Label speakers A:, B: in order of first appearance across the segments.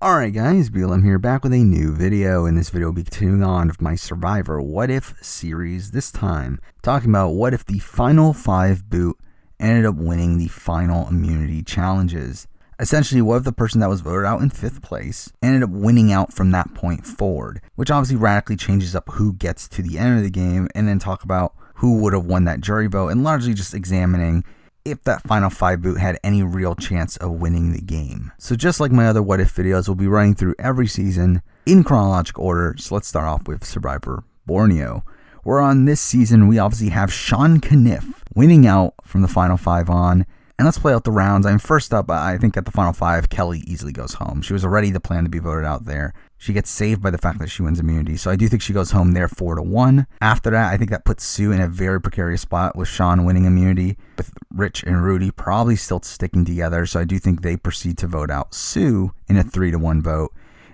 A: Alright guys, BLM here, back with a new video. In this video, we'll be continuing on with my Survivor What If series, this time talking about what if the final 5 boot ended up winning the final immunity challenges. Essentially, what if the person that was voted out in 5th place ended up winning out from that point forward, which obviously radically changes up who gets to the end of the game, and then talk about who would have won that jury vote, and largely just examining if that final 5 boot had any real chance of winning the game. So just like my other what if videos, we'll be running through every season in chronological order. So let's start off with Survivor Borneo, where on this season we obviously have Sean Caniff winning out from the final 5 on. And let's play out the rounds. I mean, first up, I think at the final 5, Kelly easily goes home. She was already the plan to be voted out there. She gets saved by the fact that she wins immunity. So I do think she goes home there 4-1. After that, I think that puts Sue in a very precarious spot with Sean winning immunity, with Rich and Rudy probably still sticking together. So I do think they proceed to vote out Sue in a 3-1 vote.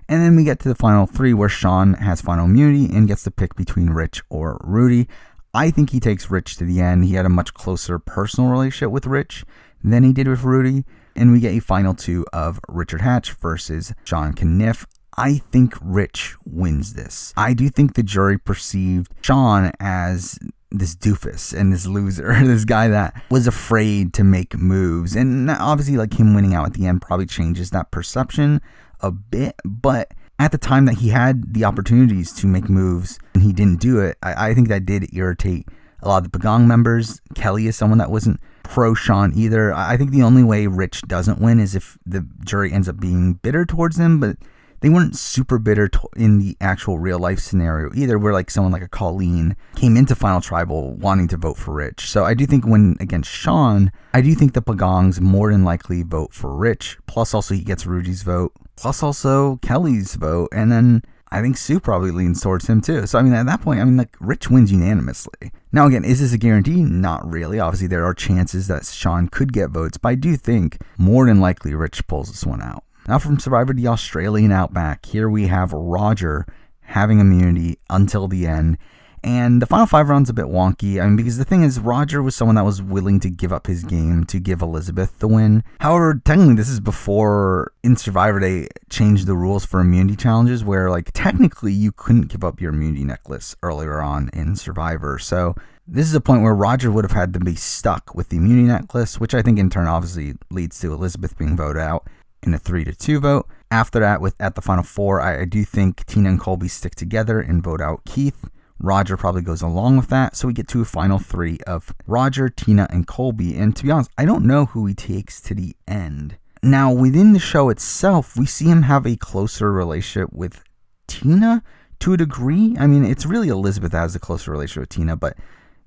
A: And then we get to the final 3 where Sean has final immunity and gets to pick between Rich or Rudy. I think he takes Rich to the end. He had a much closer personal relationship with Rich than he did with Rudy. And we get a final 2 of Richard Hatch versus Sean Caniff. I think Rich wins this. I do think the jury perceived Sean as this doofus and this loser, this guy that was afraid to make moves. And obviously, like, him winning out at the end probably changes that perception a bit. But at the time that he had the opportunities to make moves and he didn't do it, I think that did irritate a lot of the Pagong members. Kelly is someone that wasn't pro Sean either. I think the only way Rich doesn't win is if the jury ends up being bitter towards him, but they weren't super bitter in the actual real life scenario either, where like someone like a Colleen came into Final Tribal wanting to vote for Rich. So I do think when against Sean, I do think the Pagongs more than likely vote for Rich. Plus also he gets Rudy's vote, plus also Kelly's vote, and then I think Sue probably leans towards him too. So I mean, at that point, I mean, like, Rich wins unanimously. Now again, is this a guarantee? Not really. Obviously there are chances that Sean could get votes, but I do think more than likely Rich pulls this one out. Now from Survivor the Australian Outback, here we have Roger having immunity until the end. And the final 5 rounds a bit wonky. I mean, because the thing is, Roger was someone that was willing to give up his game to give Elizabeth the win. However, technically this is before in Survivor they changed the rules for immunity challenges, where like technically you couldn't give up your immunity necklace earlier on in Survivor. So this is a point where Roger would have had to be stuck with the immunity necklace, which I think in turn obviously leads to Elizabeth being voted out in a 3-2 vote. After that, at the final 4, I do think Tina and Colby stick together and vote out Keith. Roger probably goes along with that. So we get to a final 3 of Roger, Tina, and Colby. And to be honest, I don't know who he takes to the end. Now, within the show itself, we see him have a closer relationship with Tina to a degree. I mean, it's really Elizabeth that has a closer relationship with Tina, but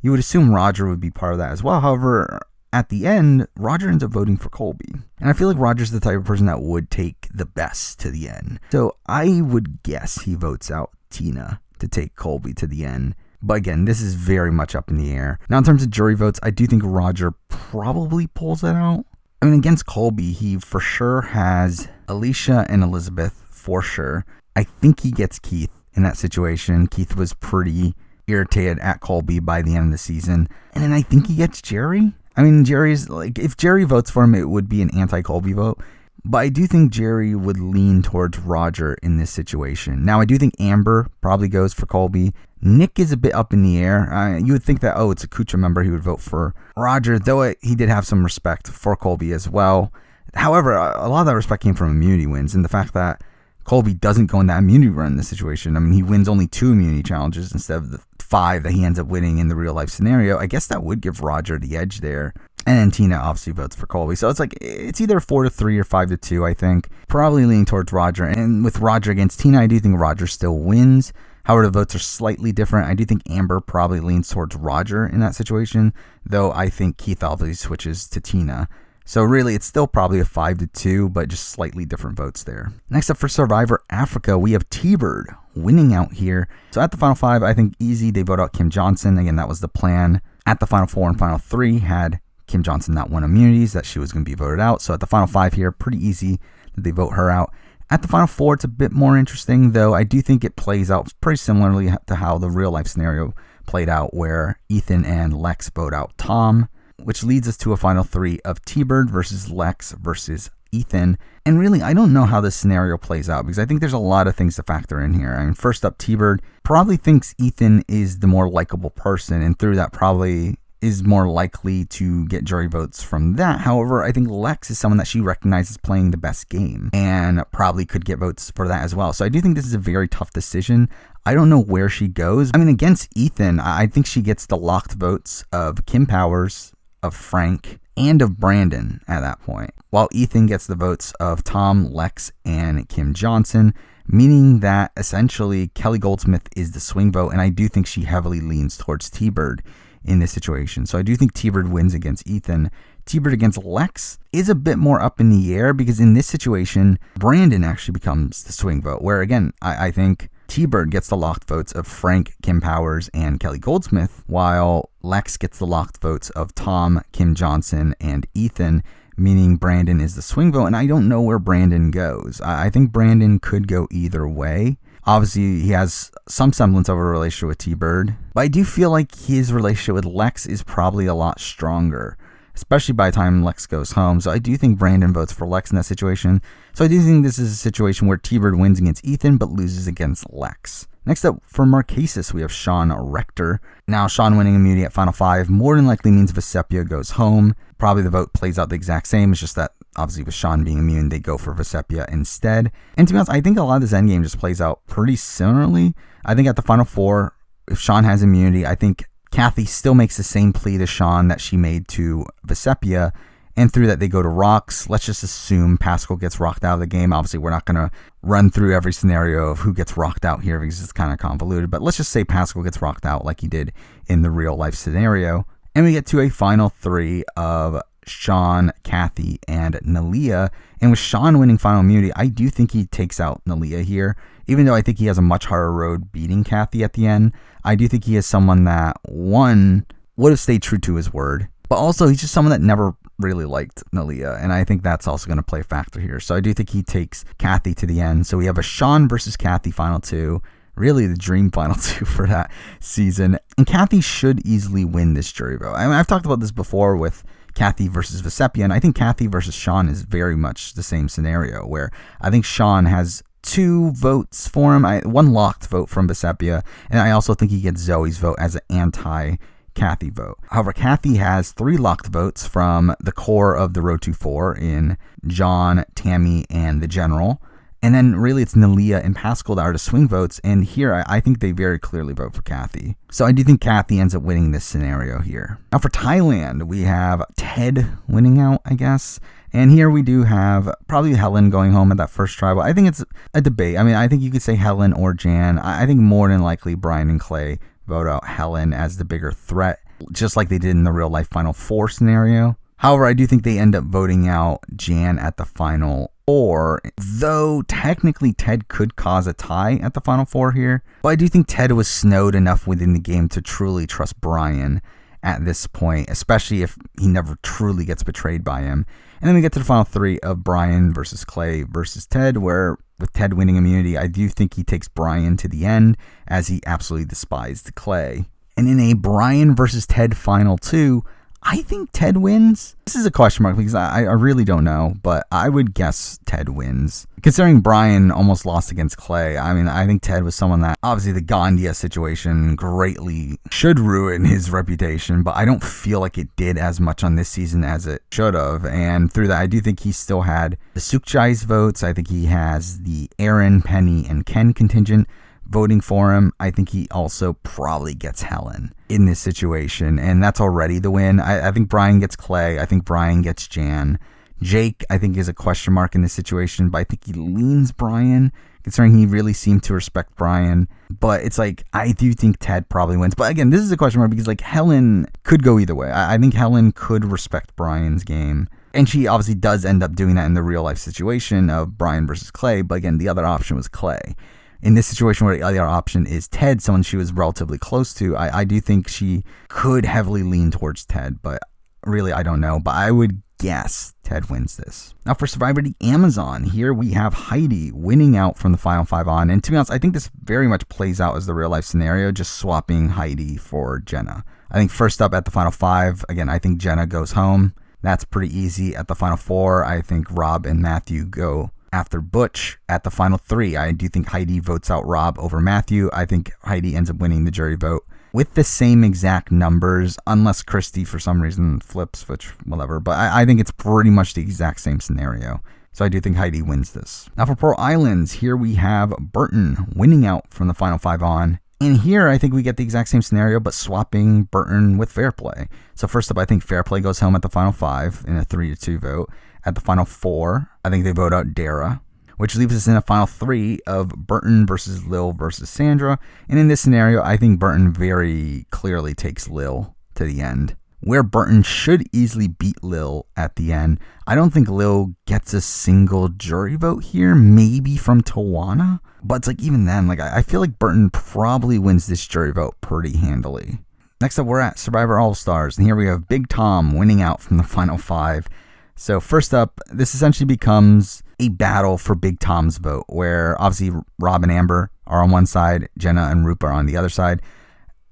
A: you would assume Roger would be part of that as well. However, at the end, Roger ends up voting for Colby. And I feel like Roger's the type of person that would take the best to the end. So I would guess he votes out Tina to take Colby to the end. But again, this is very much up in the air. Now, in terms of jury votes, I do think Roger probably pulls it out. I mean, against Colby, he for sure has Alicia and Elizabeth, for sure. I think he gets Keith in that situation. Keith was pretty irritated at Colby by the end of the season. And then I think he gets Jerry. I mean, Jerry's like, if Jerry votes for him, it would be an anti-Colby vote. But I do think Jerry would lean towards Roger in this situation. Now, I do think Amber probably goes for Colby. Nick is a bit up in the air. You would think that, it's a Kucha member, he would vote for Roger, though he did have some respect for Colby as well. However, a lot of that respect came from immunity wins, and the fact that Colby doesn't go in that immunity run in this situation. I mean, he wins only 2 immunity challenges instead of the 5 that he ends up winning in the real life scenario. I guess that would give Roger the edge there. And then Tina obviously votes for Colby. So it's like, it's either 4-3 or 5-2, I think. Probably leaning towards Roger. And with Roger against Tina, I do think Roger still wins. However, the votes are slightly different. I do think Amber probably leans towards Roger in that situation, though I think Keith obviously switches to Tina. So really, it's still probably a 5-2, but just slightly different votes there. Next up for Survivor Africa, we have T-Bird winning out here. So at the final 5, I think easy, they vote out Kim Johnson. Again, that was the plan. At the final 4 and final 3, had Kim Johnson not won immunities, that she was going to be voted out. So at the final 5 here, pretty easy that they vote her out. At the final 4, it's a bit more interesting, though. I do think it plays out pretty similarly to how the real life scenario played out, where Ethan and Lex vote out Tom, which leads us to a final 3 of T-Bird versus Lex versus Ethan. And really, I don't know how this scenario plays out because I think there's a lot of things to factor in here. I mean, first up, T-Bird probably thinks Ethan is the more likable person, and through that probably is more likely to get jury votes from that. However, I think Lex is someone that she recognizes playing the best game and probably could get votes for that as well. So I do think this is a very tough decision. I don't know where she goes. I mean, against Ethan, I think she gets the locked votes of Kim Powers, of Frank, and of Brandon at that point, while Ethan gets the votes of Tom, Lex, and Kim Johnson, meaning that essentially Kelly Goldsmith is the swing vote, and I do think she heavily leans towards T-Bird in this situation. So I do think T-Bird wins against Ethan. T-Bird against Lex is a bit more up in the air because in this situation, Brandon actually becomes the swing vote, where again, I think T-Bird gets the locked votes of Frank, Kim Powers, and Kelly Goldsmith, while Lex gets the locked votes of Tom, Kim Johnson, and Ethan, meaning Brandon is the swing vote, and I don't know where Brandon goes. I think Brandon could go either way. Obviously, he has some semblance of a relationship with T-Bird, but I do feel like his relationship with Lex is probably a lot stronger, especially by the time Lex goes home. So I do think Brandon votes for Lex in that situation. So I do think this is a situation where T-Bird wins against Ethan, but loses against Lex. Next up, for Marquesas, we have Sean Rector. Now, Sean winning immunity at Final 5 more than likely means Vesepia goes home. Probably the vote plays out the exact same. It's just that, obviously, with Sean being immune, they go for Vesepia instead. And to be honest, I think a lot of this endgame just plays out pretty similarly. I think at the Final 4, if Sean has immunity, I think Kathy still makes the same plea to Sean that she made to Vesepia, and through that they go to rocks. Let's just assume Pascal gets rocked out of the game. Obviously, we're not going to run through every scenario of who gets rocked out here because it's kind of convoluted, but let's just say Pascal gets rocked out like he did in the real life scenario. And we get to a final 3 of Sean, Kathy, and Nalia. And with Sean winning final immunity, I do think he takes out Nalia here. Even though I think he has a much harder road beating Kathy at the end, I do think he is someone that, one, would have stayed true to his word, but also he's just someone that never really liked Nalia, and I think that's also going to play a factor here. So I do think he takes Kathy to the end. So we have a Sean versus Kathy final 2, really the dream final 2 for that season, and Kathy should easily win this jury vote. I mean, I've talked about this before with Kathy versus Vesepia, and I think Kathy versus Sean is very much the same scenario, where I think Sean has 2 votes for him, 1 locked vote from Vesepia, and I also think he gets Zoe's vote as an anti-Kathy vote. However, Kathy has 3 locked votes from the core of the Road to 4 in John, Tammy, and the General. And then really it's Nalia and Pascal that are the swing votes, and here I think they very clearly vote for Kathy. So I do think Kathy ends up winning this scenario here. Now for Thailand, we have Ted winning out, I guess. And here we do have probably Helen going home at that first tribal. I think it's a debate. I mean, I think you could say Helen or Jan. I think more than likely Brian and Clay vote out Helen as the bigger threat, just like they did in the real life Final 4 scenario. However, I do think they end up voting out Jan at the Final 4, though technically Ted could cause a tie at the Final 4 here. But I do think Ted was snowed enough within the game to truly trust Brian at this point, especially if he never truly gets betrayed by him. And then we get to the Final 3 of Brian versus Clay versus Ted, where with Ted winning immunity, I do think he takes Brian to the end, as he absolutely despised Clay. And in a Brian versus Ted Final 2, I think Ted wins. This is a question mark because I really don't know, but I would guess Ted wins. Considering Brian almost lost against Clay, I mean, I think Ted was someone that, obviously the Gandia situation greatly should ruin his reputation, but I don't feel like it did as much on this season as it should have. And through that, I do think he still had the Sukchai's votes. I think he has the Aaron, Penny, and Ken contingent voting for him. I think he also probably gets Helen in this situation, and that's already the win. I think Brian gets Clay. I think Brian gets Jan. Jake, I think, is a question mark in this situation, but I think he leans Brian, considering he really seemed to respect Brian. But it's like, I do think Ted probably wins. But again, this is a question mark because like Helen could go either way. I think Helen could respect Brian's game, and she obviously does end up doing that in the real life situation of Brian versus Clay. But again, the other option was Clay. In this situation where the other option is Ted, someone she was relatively close to, I do think she could heavily lean towards Ted, but really I don't know. But I would guess Ted wins this. Now for Survivor the Amazon, here we have Heidi winning out from the Final 5 on. And to be honest, I think this very much plays out as the real life scenario, just swapping Heidi for Jenna. I think first up at the Final 5, again, I think Jenna goes home. That's pretty easy. At the final 4, I think Rob and Matthew go after Butch. At the final 3, I do think Heidi votes out Rob over Matthew. I think Heidi ends up winning the jury vote with the same exact numbers, unless Christy for some reason flips, which whatever. But I think it's pretty much the exact same scenario. So I do think Heidi wins this. Now for Pearl Islands, here we have Burton winning out from the final 5 on. And here I think we get the exact same scenario, but swapping Burton with Fair Play. So first up, I think Fair Play goes home at the final 5 in a 3-2 vote. At the final 4, I think they vote out Dara, which leaves us in a final 3 of Burton versus Lil versus Sandra. And in this scenario, I think Burton very clearly takes Lil to the end, where Burton should easily beat Lil at the end. I don't think Lil gets a single jury vote here, maybe from Tawana. But it's like, even then, like I feel like Burton probably wins this jury vote pretty handily. Next up, we're at Survivor All-Stars, and here we have Big Tom winning out from the final 5. So first up, this essentially becomes a battle for Big Tom's vote, where obviously Rob and Amber are on one side, Jenna and Rupa are on the other side.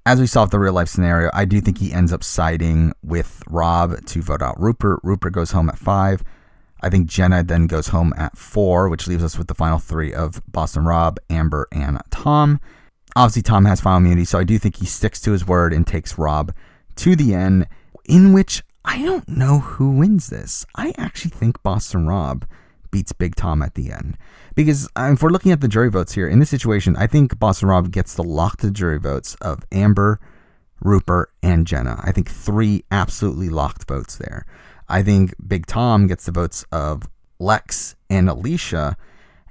A: As we saw with the real life scenario, I do think he ends up siding with Rob to vote out Rupert. Rupert goes home at 5. I think Jenna then goes home at 4, which leaves us with the final 3 of Boston Rob, Amber, and Tom. Obviously, Tom has final immunity, so I do think he sticks to his word and takes Rob to the end, in which I don't know who wins this. I actually think Boston Rob beats Big Tom at the end. Because if we're looking at the jury votes here, in this situation, I think Boston Rob gets the locked jury votes of Amber, Rupert, and Jenna. I think 3 absolutely locked votes there. I think Big Tom gets the votes of Lex and Alicia.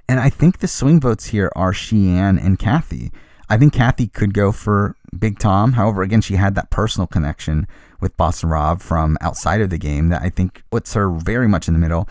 A: And I think the swing votes here are Sheann and Kathy. I think Kathy could go for Big Tom. However, again, she had that personal connection with Boston Rob from outside of the game that I think puts her very much in the middle.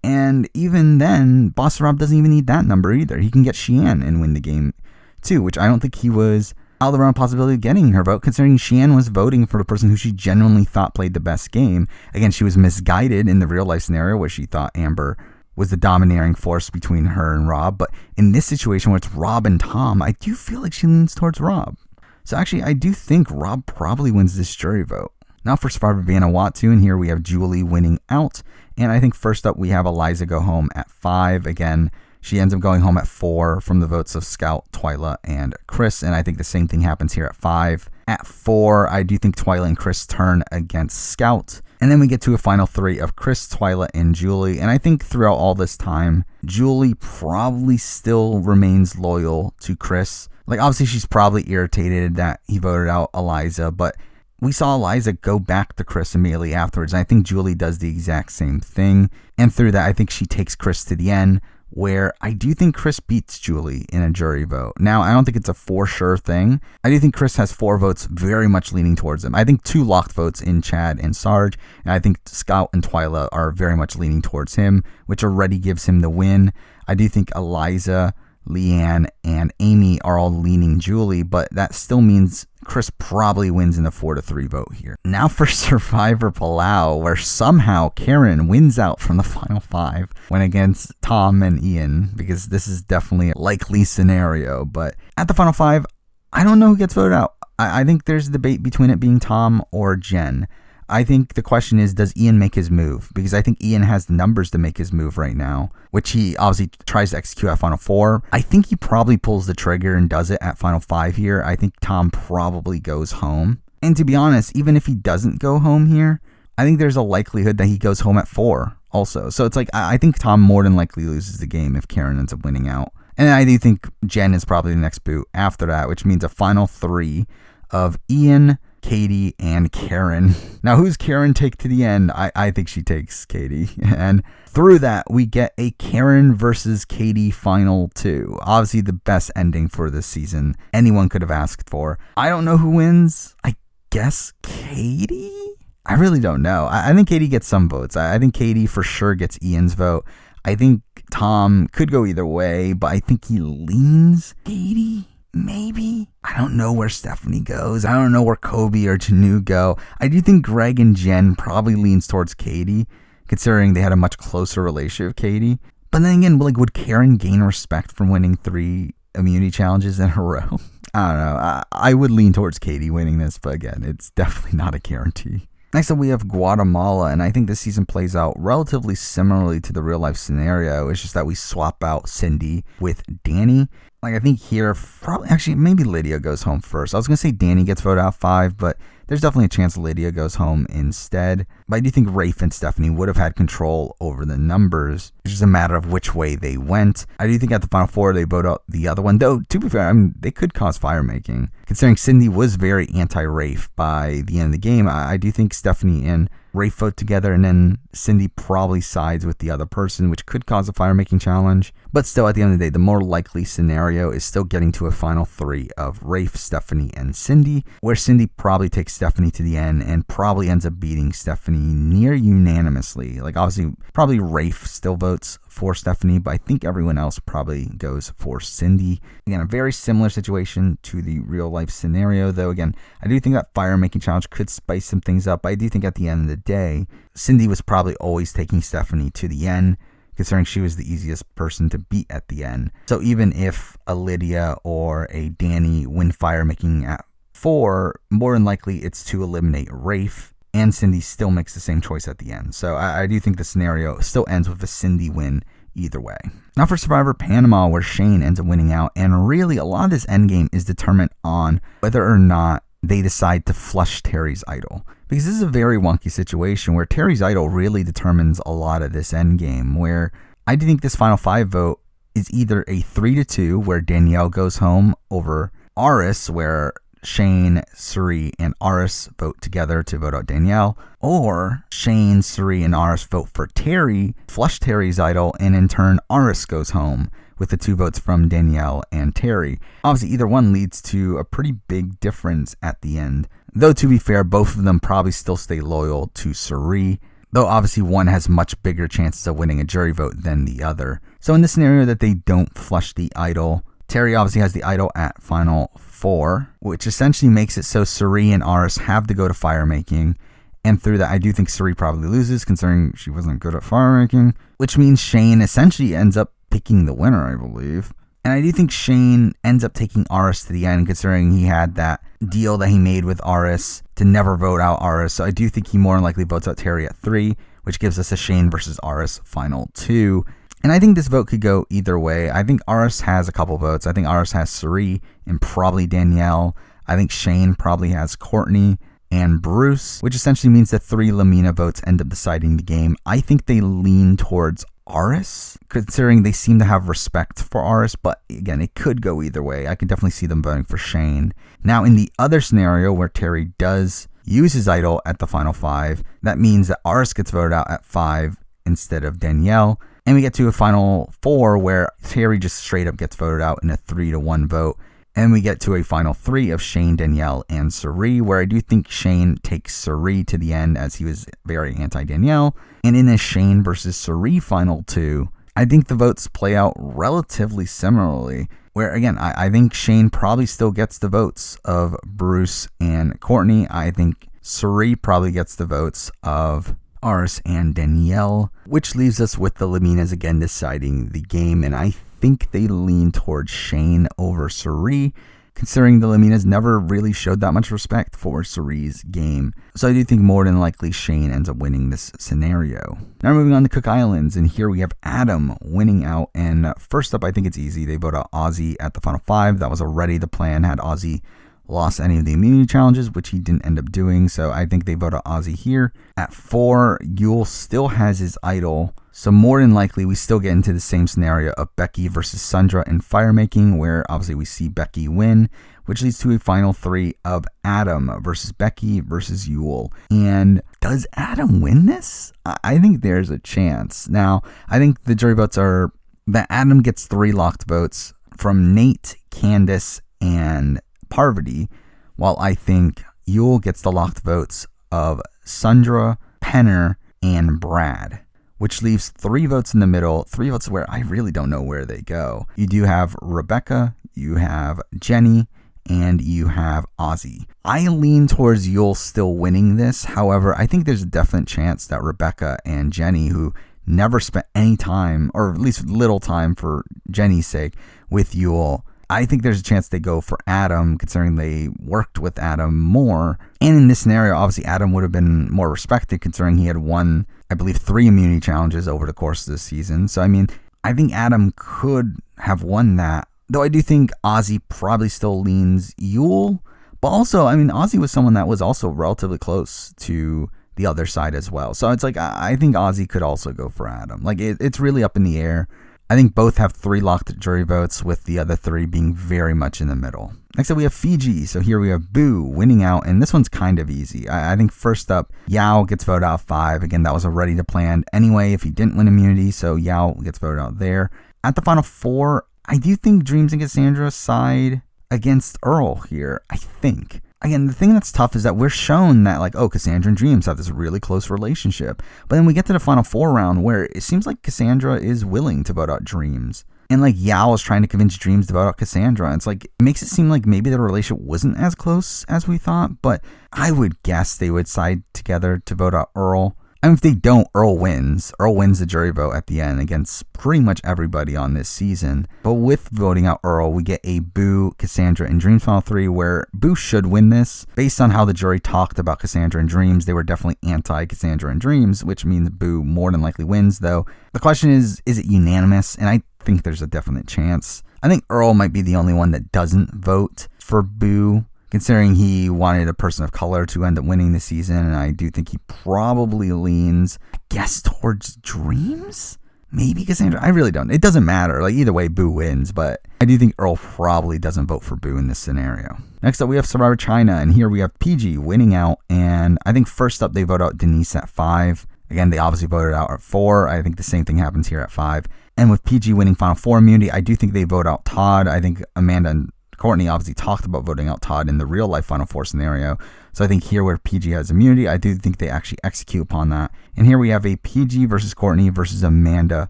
A: And even then, Boston Rob doesn't even need that number either. He can get Sheann and win the game too, which I don't think he was out of the realm of possibility of getting her vote, considering Sheann was voting for the person who she genuinely thought played the best game. Again, she was misguided in the real life scenario where she thought Amber was the domineering force between her and Rob. But in this situation where it's Rob and Tom, I do feel like she leans towards Rob. So actually, I do think Rob probably wins this jury vote. Now for Survivor Vanuatu, and here we have Julie winning out. And I think first up we have Eliza go home at 5. Again, she ends up going home at 4 from the votes of Scout, Twyla, and Chris. And I think the same thing happens here at 5. At 4, I do think Twyla and Chris turn against Scout. And then we get to a final 3 of Chris, Twyla, and Julie. And I think throughout all this time, Julie probably still remains loyal to Chris. Like, obviously, she's probably irritated that he voted out Eliza, but we saw Eliza go back to Chris immediately afterwards. And I think Julie does the exact same thing. And through that, I think she takes Chris to the end, where I do think Chris beats Julie in a jury vote. Now, I don't think it's a for sure thing. I do think Chris has 4 votes very much leaning towards him. I think 2 locked votes in Chad and Sarge. And I think Scout and Twyla are very much leaning towards him, which already gives him the win. I do think Eliza, Leanne, and Amy are all leaning Julie, but that still means Chris probably wins in the 4-3 vote here. Now for Survivor Palau, where somehow Karen wins out from the final 5 when against Tom and Ian, because this is definitely a likely scenario. But at the final 5, I don't know who gets voted out. I think there's a debate between it being Tom or Jen. I think the question is, does Ian make his move? Because I think Ian has the numbers to make his move right now, which he obviously tries to execute at Final 4. I think he probably pulls the trigger and does it at Final 5 here. I think Tom probably goes home. And to be honest, even if he doesn't go home here, I think there's a likelihood that he goes home at 4 also. So it's like, I think Tom more than likely loses the game if Karen ends up winning out. And I do think Jen is probably the next boot after that, which means a final 3 of Ian, Katie, and Karen. Now, who's Karen take to the end? I think she takes Katie. And through that, we get a Karen versus Katie final 2. Obviously, the best ending for this season anyone could have asked for. I don't know who wins. I guess Katie? I really don't know. I think Katie gets some votes. I think Katie for sure gets Ian's vote. I think Tom could go either way, but I think he leans Katie. Maybe. I don't know where Stephanie goes. I don't know where Kobe or Janu go. I do think Greg and Jen probably leans towards Katie, considering they had a much closer relationship with Katie. But then again, like, would Karen gain respect from winning 3 immunity challenges in a row? I don't know. I would lean towards Katie winning this, but again, it's definitely not a guarantee. Next up, we have Guatemala, and I think this season plays out relatively similarly to the real-life scenario. It's just that we swap out Cindy with Danny. Like, I think here, probably, actually, maybe Lydia goes home first. I was going to say Danny gets voted out 5, but there's definitely a chance Lydia goes home instead. But I do think Rafe and Stephanie would have had control over the numbers. It's just a matter of which way they went. I do think at the final 4, they vote out the other one. Though, to be fair, I mean, they could cause fire making. Considering Cindy was very anti-Rafe by the end of the game, I do think Stephanie and Rafe vote together, and then Cindy probably sides with the other person, which could cause a fire-making challenge. But still, at the end of the day, the more likely scenario is still getting to a final 3 of Rafe, Stephanie, and Cindy, where Cindy probably takes Stephanie to the end and probably ends up beating Stephanie near unanimously. Like, obviously, probably Rafe still votes for Stephanie, but I think everyone else probably goes for Cindy. Again, a very similar situation to the real-life scenario, though, again, I do think that fire-making challenge could spice some things up. But I do think at the end of the day, Cindy was probably always taking Stephanie to the end, considering she was the easiest person to beat at the end. So even if a Lydia or a Danny win fire-making at 4, more than likely it's to eliminate Rafe, and Cindy still makes the same choice at the end. So I do think the scenario still ends with a Cindy win either way. Now for Survivor Panama, where Shane ends up winning out, and really a lot of this endgame is determined on whether or not they decide to flush Terry's idol. Because this is a very wonky situation where Terry's idol really determines a lot of this endgame, where I do think this final 5 vote is either a 3-2 where Danielle goes home over Aris, where Shane, Suri, and Aris vote together to vote out Danielle, or Shane, Suri, and Aris vote for Terry, flush Terry's idol, and in turn Aris goes home with the 2 votes from Danielle and Terry. Obviously, either one leads to a pretty big difference at the end, though to be fair, both of them probably still stay loyal to Suri, though obviously one has much bigger chances of winning a jury vote than the other. So in the scenario that they don't flush the idol, Terry obviously has the idol at final 4, which essentially makes it so Suri and Aris have to go to fire making. And through that, I do think Suri probably loses, considering she wasn't good at fire making, which means Shane essentially ends up picking the winner, I believe. And I do think Shane ends up taking Aris to the end, considering he had that deal that he made with Aris to never vote out Aris. So I do think he more than likely votes out Terry at 3, which gives us a Shane versus Aris final 2. And I think this vote could go either way. I think Aris has a couple votes. I think Aris has Suri and probably Danielle. I think Shane probably has Courtney and Bruce, which essentially means that 3 Lamina votes end up deciding the game. I think they lean towards Aris, considering they seem to have respect for Aris, but again, it could go either way. I could definitely see them voting for Shane. Now, in the other scenario where Terry does use his idol at the final 5, that means that Aris gets voted out at 5 instead of Danielle. And we get to a final 4 where Terry just straight up gets voted out in a 3-1 vote. And we get to a final 3 of Shane, Danielle, and Suri, where I do think Shane takes Suri to the end as he was very anti-Danielle. And in a Shane versus Suri final 2, I think the votes play out relatively similarly, where again, I think Shane probably still gets the votes of Bruce and Courtney. I think Suri probably gets the votes of Aris and Danielle, which leaves us with the Laminas again deciding the game, and I think they lean towards Shane over Suri, considering the Laminas never really showed that much respect for Suri's game. So I do think more than likely Shane ends up winning this scenario. Now moving on to Cook Islands, and here we have Adam winning out, and first up I think it's easy. They vote out Ozzy at the final 5. That was already the plan, had Ozzy lost any of the immunity challenges, which he didn't end up doing, so I think they vote out Ozzy here. At 4, Yule still has his idol, so more than likely we still get into the same scenario of Becky versus Sandra in firemaking, where obviously we see Becky win, which leads to a final 3 of Adam versus Becky versus Yule. And does Adam win this? I think there's a chance. Now, I think the jury votes are that Adam gets 3 locked votes from Nate, Candace, and Parvati, while I think Yule gets the locked votes of Sandra, Penner, and Brad, which leaves 3 votes in the middle, 3 votes where I really don't know where they go. You do have Rebecca, you have Jenny, and you have Ozzy. I lean towards Yule still winning this. However, I think there's a definite chance that Rebecca and Jenny, who never spent any time, or at least little time for Jenny's sake, with Yule, I think there's a chance they go for Adam, considering they worked with Adam more. And in this scenario, obviously Adam would have been more respected, considering he had won, I believe, 3 immunity challenges over the course of this season. So, I mean, I think Adam could have won that. Though I do think Ozzy probably still leans Yule. But also, I mean, Ozzy was someone that was also relatively close to the other side as well. So it's like, I think Ozzy could also go for Adam. Like, it's really up in the air. I think both have 3 locked jury votes, with the other 3 being very much in the middle. Next up, we have Fiji. So here we have Boo winning out, and this one's kind of easy. I think first up, Yao gets voted out 5. Again, that was already the plan anyway if he didn't win immunity, so Yao gets voted out there. At the final 4, I do think Dreams and Cassandra side against Earl here, I think. Again, the thing that's tough is that we're shown that, like, oh, Cassandra and Dreams have this really close relationship. But then we get to the final 4 round where it seems like Cassandra is willing to vote out Dreams. And, like, Yao is trying to convince Dreams to vote out Cassandra. It's like, it makes it seem like maybe the relationship wasn't as close as we thought. But I would guess they would side together to vote out Earl. And if they don't, Earl wins. Earl wins the jury vote at the end against pretty much everybody on this season. But with voting out Earl, we get a Boo, Cassandra, and Dreams final 3, where Boo should win this. Based on how the jury talked about Cassandra and Dreams, they were definitely anti-Cassandra and Dreams, which means Boo more than likely wins, though. The question is it unanimous? And I think there's a definite chance. I think Earl might be the only one that doesn't vote for Boo, considering he wanted a person of color to end up winning the season, and I do think he probably leans, I guess, towards Dreams? Maybe Cassandra? I really don't. It doesn't matter. Like, either way, Boo wins, but I do think Earl probably doesn't vote for Boo in this scenario. Next up, we have Survivor China, and here we have PG winning out, and I think first up, they vote out Denise at 5. Again, they obviously voted out at 4. I think the same thing happens here at 5. And with PG winning Final 4 immunity, I do think they vote out Todd. I think Amanda and Courtney obviously talked about voting out Todd in the real life Final 4 scenario. So I think here where PG has immunity, I do think they actually execute upon that. And here we have a PG versus Courtney versus Amanda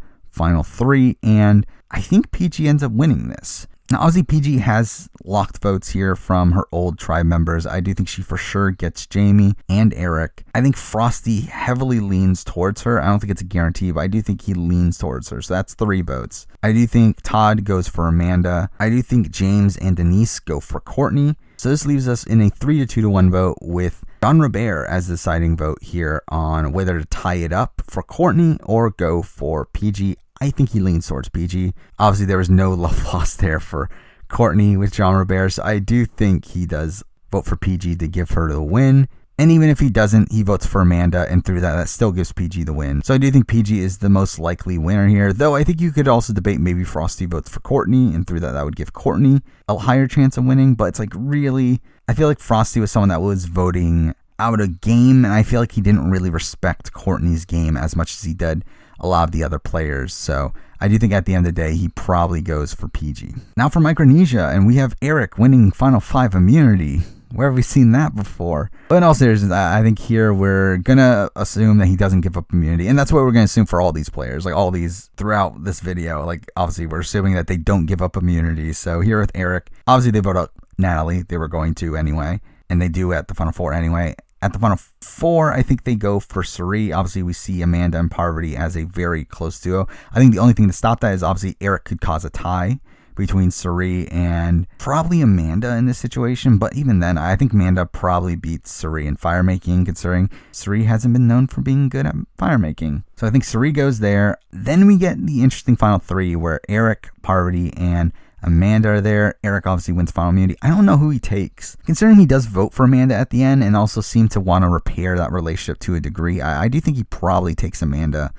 A: Final 3. And I think PG ends up winning this. Now, obviously, PG has locked votes here from her old tribe members. I do think she for sure gets Jamie and Eric. I think Frosty heavily leans towards her. I don't think it's a guarantee, but I do think he leans towards her. So that's 3 votes. I do think Todd goes for Amanda. I do think James and Denise go for Courtney. So this leaves us in a 3-2-1 vote with John Robert as the deciding vote here on whether to tie it up for Courtney or go for PG. I think he leans towards PG. Obviously, there was no love lost there for Courtney with John Robert, so I do think he does vote for PG to give her the win. And even if he doesn't, he votes for Amanda, and through that still gives PG the win. So I do think PG is the most likely winner here, though I think you could also debate maybe Frosty votes for Courtney, and through that would give Courtney a higher chance of winning. But it's like, really, I feel like Frosty was someone that was voting out a game, and I feel like he didn't really respect Courtney's game as much as he did a lot of the other players. So I do think at the end of the day, he probably goes for PG. Now for Micronesia, and we have Eric winning Final 5 immunity. Where have we seen that before? But in all seriousness, I think here we're going to assume that he doesn't give up immunity. And that's what we're going to assume for all these players, like all these throughout this video. Like, obviously, we're assuming that they don't give up immunity. So here with Eric, obviously they vote out Natalie. They were going to anyway. And they do at the Final 4 anyway. At the Final 4, I think they go for Suri. Obviously, we see Amanda and Parvati as a very close duo. I think the only thing to stop that is obviously Eric could cause a tie between Suri and probably Amanda in this situation. But even then, I think Amanda probably beats Suri in fire making, considering Suri hasn't been known for being good at fire making. So I think Suri goes there. Then we get the interesting Final 3 where Eric, Parvati, and Amanda are there. Eric obviously wins final immunity. I don't know who he takes. Considering he does vote for Amanda at the end and also seem to want to repair that relationship to a degree, I do think he probably takes Amanda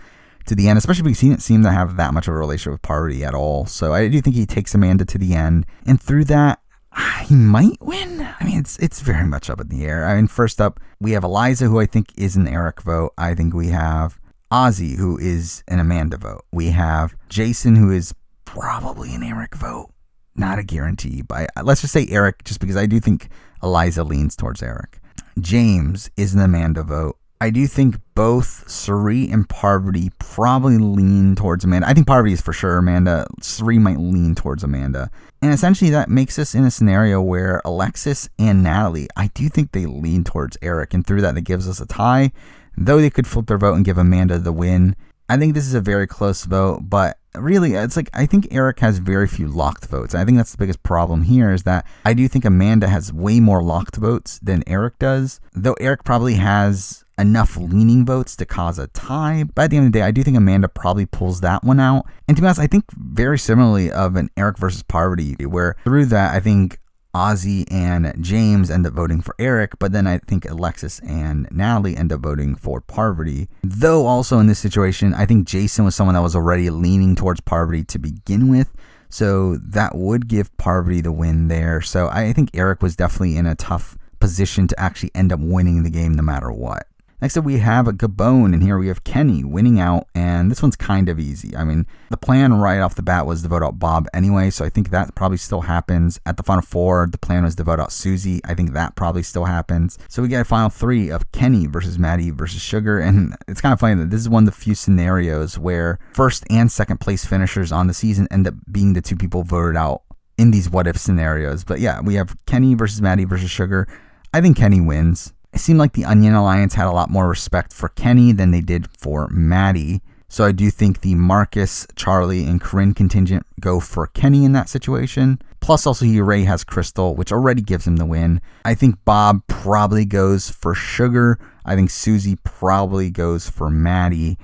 A: to the end, especially because he didn't seem to have that much of a relationship with Parvati at all. So I do think he takes Amanda to the end. And through that, he might win. I mean, it's very much up in the air. I mean, first up, we have Eliza, who I think is an Eric vote. I think we have Ozzy, who is an Amanda vote. We have Jason, who is probably an Eric vote. Not a guarantee, but let's just say Eric, just because I do think Eliza leans towards Eric. James is an Amanda vote. I do think both Suri and Parvati probably lean towards Amanda. I think Parvati is for sure Amanda. Suri might lean towards Amanda. And essentially that makes us in a scenario where Alexis and Natalie, I do think they lean towards Eric. And through that gives us a tie. Though they could flip their vote and give Amanda the win, I think this is a very close vote, but really, it's like, I think Eric has very few locked votes. I think that's the biggest problem here, is that I do think Amanda has way more locked votes than Eric does, though Eric probably has enough leaning votes to cause a tie. But at the end of the day, I do think Amanda probably pulls that one out. And to be honest, I think very similarly of an Eric versus Parvati, where through that, I think Ozzy and James end up voting for Eric, but then I think Alexis and Natalie end up voting for Parvati. Though also in this situation, I think Jason was someone that was already leaning towards Parvati to begin with, so that would give Parvati the win there. So I think Eric was definitely in a tough position to actually end up winning the game no matter what. Next up, we have a Gabon, and here we have Kenny winning out, and this one's kind of easy. I mean, the plan right off the bat was to vote out Bob anyway, so I think that probably still happens. At the final four, the plan was to vote out Susie. I think that probably still happens. So we get a final three of Kenny versus Maddie versus Sugar, and it's kind of funny that this is one of the few scenarios where first and second place finishers on the season end up being the two people voted out in these what-if scenarios. But yeah, we have Kenny versus Maddie versus Sugar. I think Kenny wins. It seemed like the Onion Alliance had a lot more respect for Kenny than they did for Maddie. So I do think the Marcus, Charlie, and Corinne contingent go for Kenny in that situation. Plus also Ray has Crystal, which already gives him the win. I think Bob probably goes for Sugar. I think Susie probably goes for Maddie.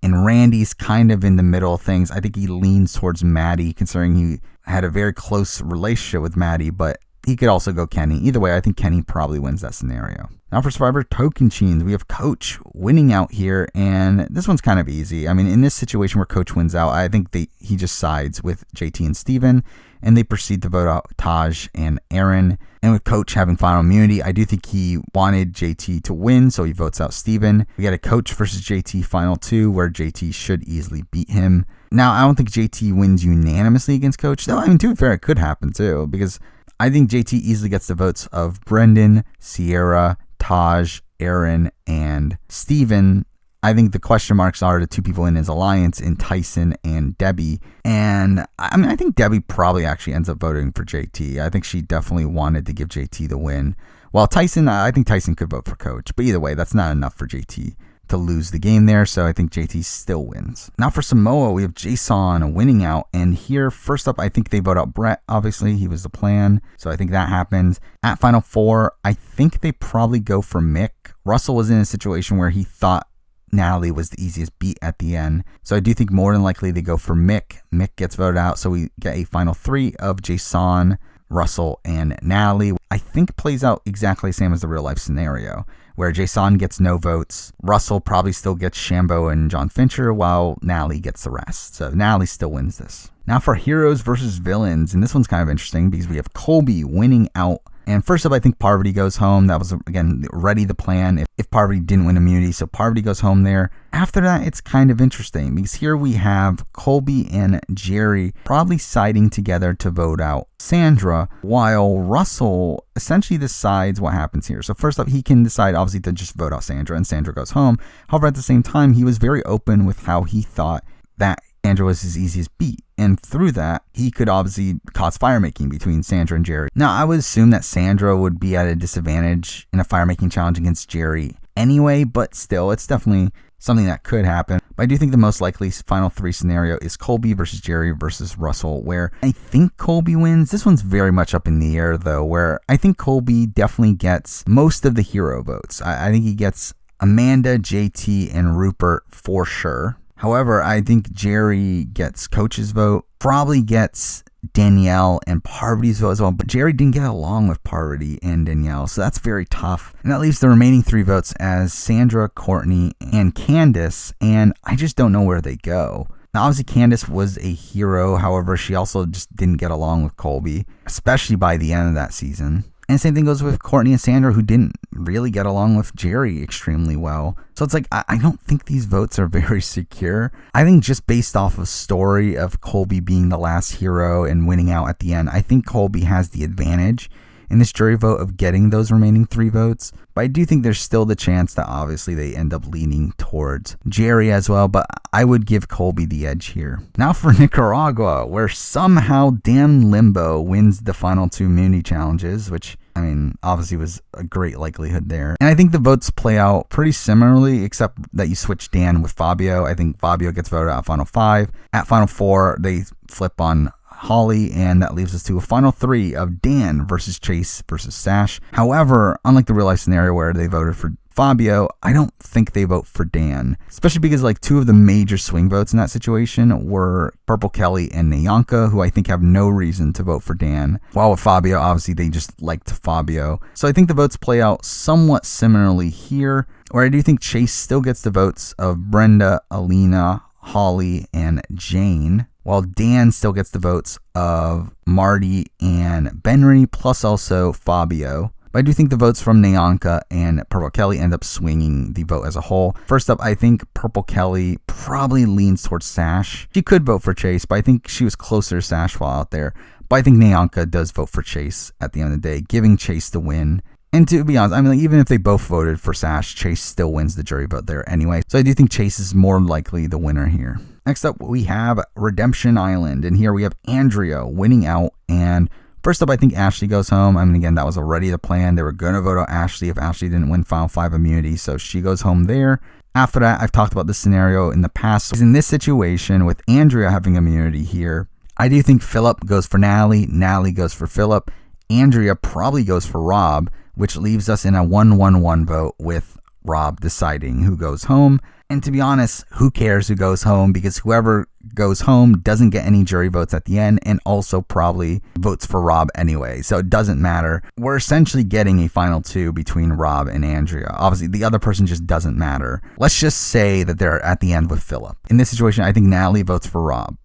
A: And Randy's kind of in the middle of things. I think he leans towards Maddie, considering he had a very close relationship with Maddie, but he could also go Kenny. Either way, I think Kenny probably wins that scenario. Now for Survivor Tocantins, we have Coach winning out here, and this one's kind of easy. I mean, in this situation where Coach wins out, I think he just sides with JT and Steven, and they proceed to vote out Taj and Aaron. And with Coach having final immunity, I do think he wanted JT to win, so he votes out Steven. We got a Coach versus JT final two, where JT should easily beat him. Now, I don't think JT wins unanimously against Coach, though. I mean, to be fair, it could happen too, because I think JT easily gets the votes of Brendan, Sierra, Taj, Aaron, and Steven. I think the question marks are the two people in his alliance, in Tyson and Debbie. And I mean, I think Debbie probably actually ends up voting for JT. I think she definitely wanted to give JT the win. While Tyson, I think Tyson could vote for Coach. But either way, that's not enough for JT to lose the game there, so I think JT still wins. Now for Samoa, we have Jason winning out, and here, first up, I think they vote out Brett. Obviously, he was the plan, so I think that happens. At Final Four, I think they probably go for Mick. Russell was in a situation where he thought Natalie was the easiest beat at the end, so I do think more than likely they go for Mick. Mick gets voted out, so we get a Final Three of Jason, Russell, and Natalie. I think plays out exactly the same as the real life scenario, where Jason gets no votes. Russell probably still gets Shambo and John Fincher, while Natalie gets the rest. So Natalie still wins this. Now for Heroes versus Villains, and this one's kind of interesting because we have Colby winning out. And first up, I think Parvati goes home. That was, again, already the plan if Parvati didn't win immunity. So Parvati goes home there. After that, it's kind of interesting because here we have Colby and Jerry probably siding together to vote out Sandra, while Russell essentially decides what happens here. So first up, he can decide, obviously, to just vote out Sandra, and Sandra goes home. However, at the same time, he was very open with how he thought that Sandra was his easiest beat. And through that, he could obviously cause firemaking between Sandra and Jerry. Now, I would assume that Sandra would be at a disadvantage in a firemaking challenge against Jerry anyway, but still, it's definitely something that could happen. But I do think the most likely Final Three scenario is Colby versus Jerry versus Russell, where I think Colby wins. This one's very much up in the air, though, where I think Colby definitely gets most of the hero votes. I think he gets Amanda, JT, and Rupert for sure. However, I think Jerry gets Coach's vote, probably gets Danielle and Parvati's vote as well, but Jerry didn't get along with Parvati and Danielle, so that's very tough. And that leaves the remaining three votes as Sandra, Courtney, and Candace, and I just don't know where they go. Now, obviously, Candace was a hero, however, she also just didn't get along with Colby, especially by the end of that season. And same thing goes with Courtney and Sandra, who didn't really get along with Jerry extremely well. So it's like, I don't think these votes are very secure. I think just based off of story of Colby being the last hero and winning out at the end, I think Colby has the advantage in this jury vote of getting those remaining three votes. But I do think there's still the chance that obviously they end up leaning towards Jerry as well. But I would give Colby the edge here. Now for Nicaragua, where somehow Dan Limbo wins the final two immunity challenges, which I mean, obviously was a great likelihood there. And I think the votes play out pretty similarly, except that you switch Dan with Fabio. I think Fabio gets voted out at final 5. At final 4, they flip on Holly, and that leaves us to a final 3 of Dan versus Chase versus Sash. However, unlike the real life scenario where they voted for Fabio, I don't think they vote for Dan, especially because like 2 of the major swing votes in that situation were Purple Kelly and Nyanka, who I think have no reason to vote for Dan. While with Fabio, obviously they just liked Fabio. So I think the votes play out somewhat similarly here, where I do think Chase still gets the votes of Brenda, Alina, Holly, and Jane, while Dan still gets the votes of Marty and Benry, plus also Fabio. But I do think the votes from Nyanka and Purple Kelly end up swinging the vote as a whole. First up, I think Purple Kelly probably leans towards Sash. She could vote for Chase, but I think she was closer to Sash while out there. But I think Nyanka does vote for Chase at the end of the day, giving Chase the win. And to be honest, I mean, like, even if they both voted for Sash, Chase still wins the jury vote there anyway. So I do think Chase is more likely the winner here. Next up, we have Redemption Island. And here we have Andrea winning out. And first up, I think Ashley goes home. I mean, again, that was already the plan. They were going to vote out Ashley if Ashley didn't win Final 5 immunity. So she goes home there. After that, I've talked about this scenario in the past. In this situation, with Andrea having immunity here, I do think Philip goes for Natalie. Natalie goes for Philip. Andrea probably goes for Rob, which leaves us in a 1-1-1 vote with Rob deciding who goes home. And to be honest, who cares who goes home, because whoever goes home doesn't get any jury votes at the end and also probably votes for Rob anyway. So it doesn't matter. We're essentially getting a final 2 between Rob and Andrea. Obviously, the other person just doesn't matter. Let's just say that they're at the end with Philip. In this situation, I think Natalie votes for Rob.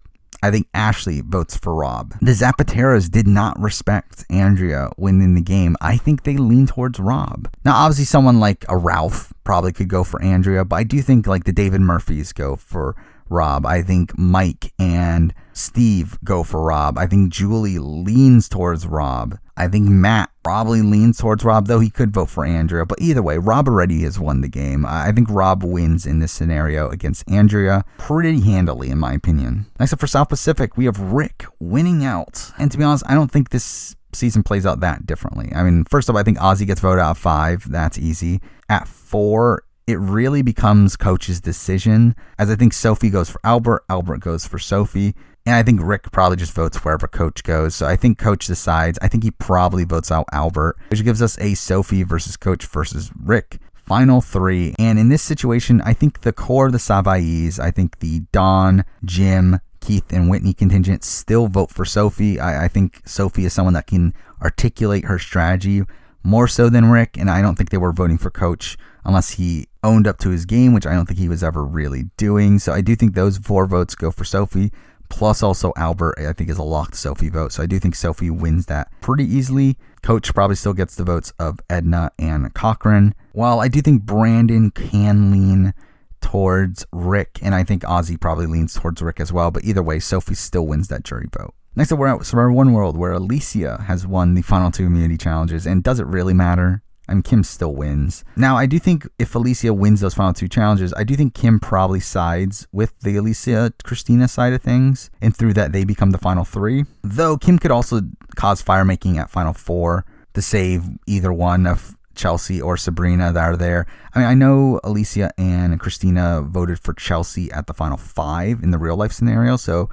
A: I think Ashley votes for Rob. The Zapateros did not respect Andrea winning the game. I think they lean towards Rob. Now, obviously, someone like a Ralph probably could go for Andrea, but I do think like the David Murphys go for Rob. I think Mike and Steve go for Rob. I think Julie leans towards Rob. I think Matt probably leans towards Rob, though he could vote for Andrea. But either way, Rob already has won the game. I think Rob wins in this scenario against Andrea pretty handily, in my opinion. Next up for South Pacific, we have Rick winning out. And to be honest, I don't think this season plays out that differently. I mean, first up, I think Ozzy gets voted out of 5. That's easy. At 4, it really becomes Coach's decision, as I think Sophie goes for Albert, Albert goes for Sophie, and I think Rick probably just votes wherever Coach goes. So I think Coach decides. I think he probably votes out Albert, which gives us a Sophie versus Coach versus Rick final 3. And in this situation, I think the core of the Savai's, I think the Don, Jim, Keith, and Whitney contingent still vote for Sophie. I think Sophie is someone that can articulate her strategy more so than Rick, and I don't think they were voting for Coach unless he owned up to his game, which I don't think he was ever really doing. So I do think those 4 votes go for Sophie, plus also Albert, I think, is a locked Sophie vote. So I do think Sophie wins that pretty easily. Coach probably still gets the votes of Edna and Cochran, while I do think Brandon can lean towards Rick, and I think Ozzy probably leans towards Rick as well. But either way, Sophie still wins that jury vote. Next up, we're at Survivor One World, where Alicia has won the final 2 immunity challenges. And does it really matter? I mean, Kim still wins. Now, I do think if Alicia wins those final 2 challenges, I do think Kim probably sides with the Alicia-Christina side of things. And through that, they become the final 3. Though Kim could also cause fire-making at final 4 to save either one of Chelsea or Sabrina that are there. I mean, I know Alicia and Christina voted for Chelsea at the final 5 in the real-life scenario, so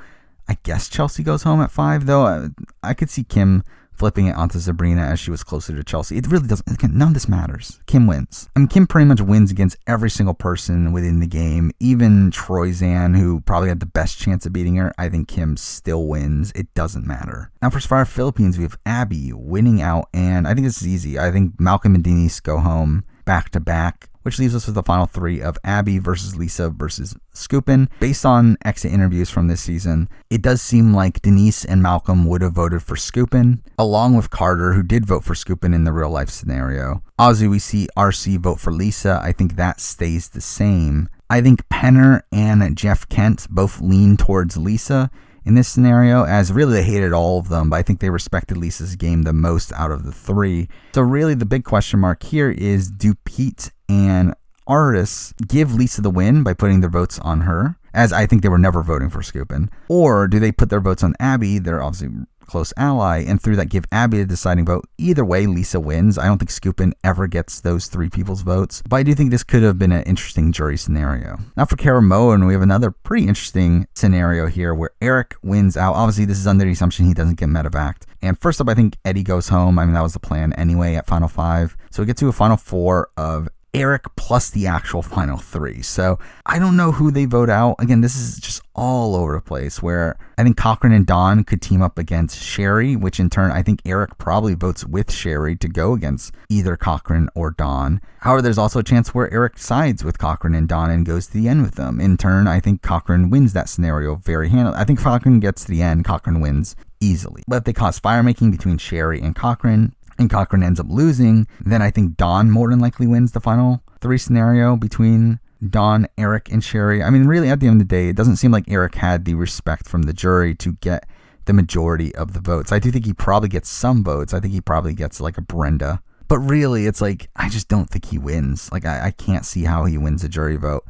A: I guess Chelsea goes home at 5, though I could see Kim flipping it onto Sabrina as she was closer to Chelsea. It really doesn't, none of this matters. Kim wins. I mean, Kim pretty much wins against every single person within the game, even Troy Zan, who probably had the best chance of beating her. I think Kim still wins. It doesn't matter. Now for Survivor Philippines, we have Abby winning out, and I think this is easy. I think Malcolm and Denise go home back to back, which leaves us with the final 3 of Abby versus Lisa versus Scoopin. Based on exit interviews from this season, it does seem like Denise and Malcolm would have voted for Scoopin, along with Carter, who did vote for Scoopin in the real life scenario. Obviously, we see RC vote for Lisa. I think that stays the same. I think Penner and Jeff Kent both lean towards Lisa in this scenario, as really they hated all of them, but I think they respected Lisa's game the most out of the 3. So really the big question mark here is, do Pete and Artis give Lisa the win by putting their votes on her, as I think they were never voting for Scoopin, or do they put their votes on Abby? They're obviously close ally, and through that give Abby the deciding vote. Either way, Lisa wins. I don't think Skupin ever gets those 3 people's votes, but I do think this could have been an interesting jury scenario. Now for Caramoan, we have another pretty interesting scenario here where Eric wins out. Obviously, this is under the assumption he doesn't get medevaced. And first up, I think Eddie goes home. I mean, that was the plan anyway at Final 5. So we get to a Final 4 of Eric plus the actual Final 3. So I don't know who they vote out. Again, this is just all over the place where I think Cochran and Don could team up against Sherry, which in turn I think Eric probably votes with Sherry to go against either Cochran or Don. However, there's also a chance where Eric sides with Cochran and Don and goes to the end with them. In turn, I think Cochran wins that scenario very handily. I think Cochran gets to the end, Cochran wins easily. But if they cause fire making between Sherry and Cochran ends up losing, then I think Don more than likely wins the Final 3 scenario between Don, Eric, and Sherry. I mean, really, at the end of the day, it doesn't seem like Eric had the respect from the jury to get the majority of the votes. I do think he probably gets some votes. I think he probably gets like a Brenda. But really, it's like, I just don't think he wins. Like, I can't see how he wins a jury vote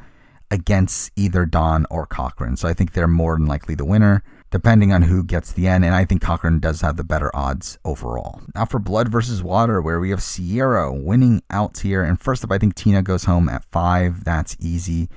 A: against either Don or Cochran. So I think they're more than likely the winner, depending on who gets the end, and I think Cochran does have the better odds overall. Now for Blood versus Water, where we have Sierra winning out here, and first up, I think Tina goes home at 5. That's easy.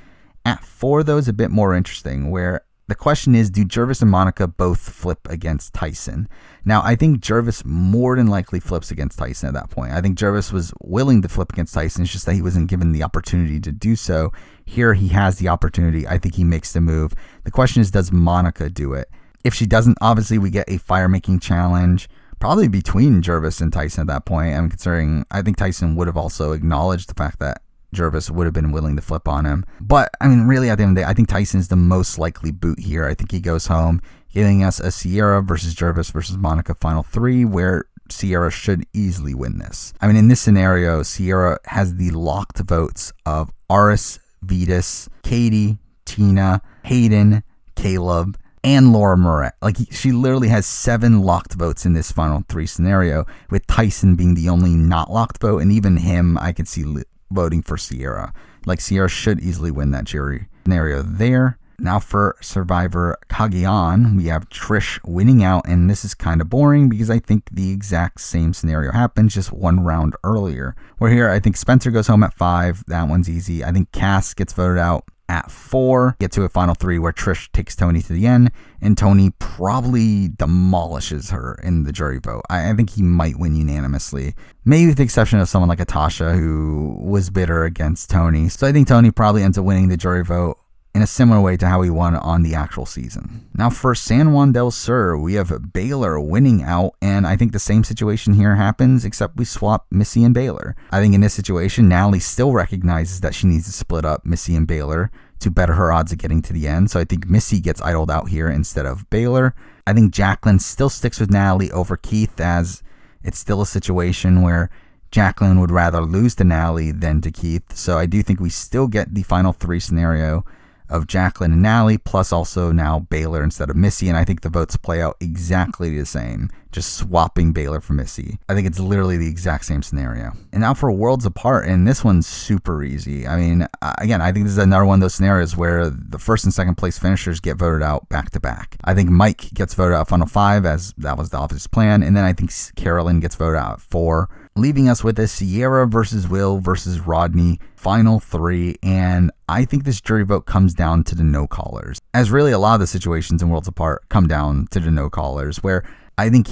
A: At 4, though, is a bit more interesting, where the question is, do Jervis and Monica both flip against Tyson? Now, I think Jervis more than likely flips against Tyson at that point. I think Jervis was willing to flip against Tyson. It's just that he wasn't given the opportunity to do so. Here, he has the opportunity. I think he makes the move. The question is, does Monica do it? If she doesn't, obviously we get a fire-making challenge, probably between Jervis and Tyson at that point. I'm considering, I think Tyson would have also acknowledged the fact that Jervis would have been willing to flip on him. But, I mean, really, at the end of the day, I think Tyson's the most likely boot here. I think he goes home, giving us a Sierra versus Jervis versus Monica Final 3, where Sierra should easily win this. I mean, in this scenario, Sierra has the locked votes of Aris, Vetus, Katie, Tina, Hayden, Caleb, and Laura Moret. Like, she literally has 7 locked votes in this Final 3 scenario, with Tyson being the only not locked vote, and even him I could see voting for Sierra. Like, Sierra should easily win that jury scenario there. Now for Survivor Cagayan, we have Trish winning out, and this is kind of boring because I think the exact same scenario happens just 1 round earlier. Where here, I think Spencer goes home at 5. That one's easy. I think Cass gets voted out at 4. Get to a Final 3 where Trish takes Tony to the end, and Tony probably demolishes her in the jury vote. I think he might win unanimously, maybe with the exception of someone like Atasha, who was bitter against Tony. So I think Tony probably ends up winning the jury vote in a similar way to how he won on the actual season. Now for San Juan del Sur, we have Baylor winning out, and I think the same situation here happens, except we swap Missy and Baylor. I think in this situation, Natalie still recognizes that she needs to split up Missy and Baylor to better her odds of getting to the end, so I think Missy gets idled out here instead of Baylor. I think Jacqueline still sticks with Natalie over Keith, as it's still a situation where Jacqueline would rather lose to Natalie than to Keith, so I do think we still get the Final 3 scenario of Jacqueline and Natalie, plus also now Baylor instead of Missy, and I think the votes play out exactly the same, just swapping Baylor for Missy. I think it's literally the exact same scenario. And now for Worlds Apart, and this one's super easy. I mean, again, I think this is another one of those scenarios where the first and second place finishers get voted out back to back. I think Mike gets voted out Final 5, as that was the obvious plan, and then I think Carolyn gets voted out at 4, leaving us with a Sierra versus Will versus Rodney Final 3, and I think this jury vote comes down to the no-callers, as really a lot of the situations in Worlds Apart come down to the no-callers, where I think